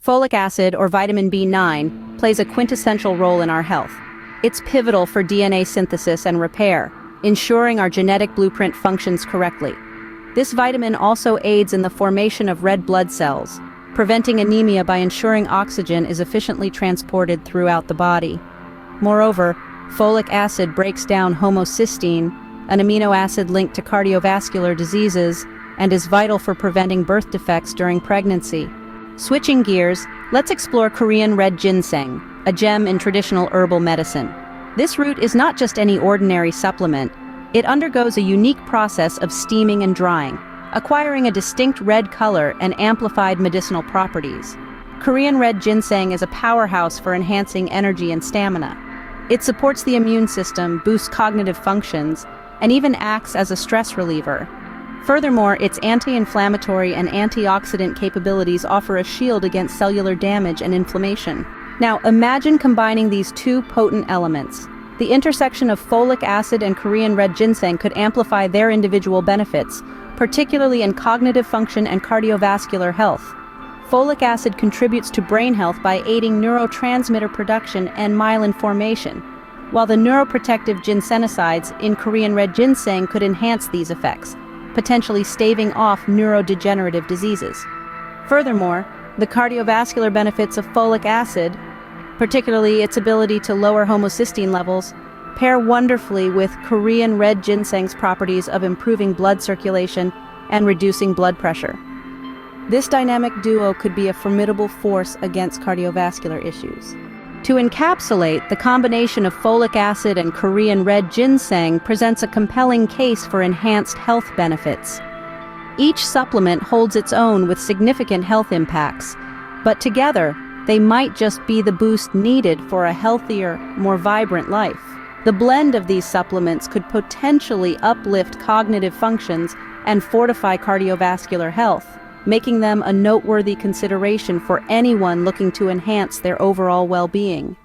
Folic acid, or vitamin B9, plays a quintessential role in our health. It's pivotal for DNA synthesis and repair, ensuring our genetic blueprint functions correctly. This vitamin also aids in the formation of red blood cells, preventing anemia by ensuring oxygen is efficiently transported throughout the body. Moreover, folic acid breaks down homocysteine, an amino acid linked to cardiovascular diseases, and is vital for preventing birth defects during pregnancy. Switching gears, let's explore Korean red ginseng, a gem in traditional herbal medicine. This root is not just any ordinary supplement. It undergoes a unique process of steaming and drying, acquiring a distinct red color and amplified medicinal properties. Korean red ginseng is a powerhouse for enhancing energy and stamina. It supports the immune system, boosts cognitive functions, and even acts as a stress reliever. Furthermore, its anti-inflammatory and antioxidant capabilities offer a shield against cellular damage and inflammation. Now, imagine combining these two potent elements. The intersection of folic acid and Korean red ginseng could amplify their individual benefits, particularly in cognitive function and cardiovascular health. Folic acid contributes to brain health by aiding neurotransmitter production and myelin formation, while the neuroprotective ginsenosides in Korean red ginseng could enhance these effects, potentially staving off neurodegenerative diseases. Furthermore, the cardiovascular benefits of folic acid, particularly its ability to lower homocysteine levels, pair wonderfully with Korean red ginseng's properties of improving blood circulation and reducing blood pressure. This dynamic duo could be a formidable force against cardiovascular issues. To encapsulate, the combination of folic acid and Korean red ginseng presents a compelling case for enhanced health benefits. Each supplement holds its own with significant health impacts, but together, they might just be the boost needed for a healthier, more vibrant life. The blend of these supplements could potentially uplift cognitive functions and fortify cardiovascular health, making them a noteworthy consideration for anyone looking to enhance their overall well-being.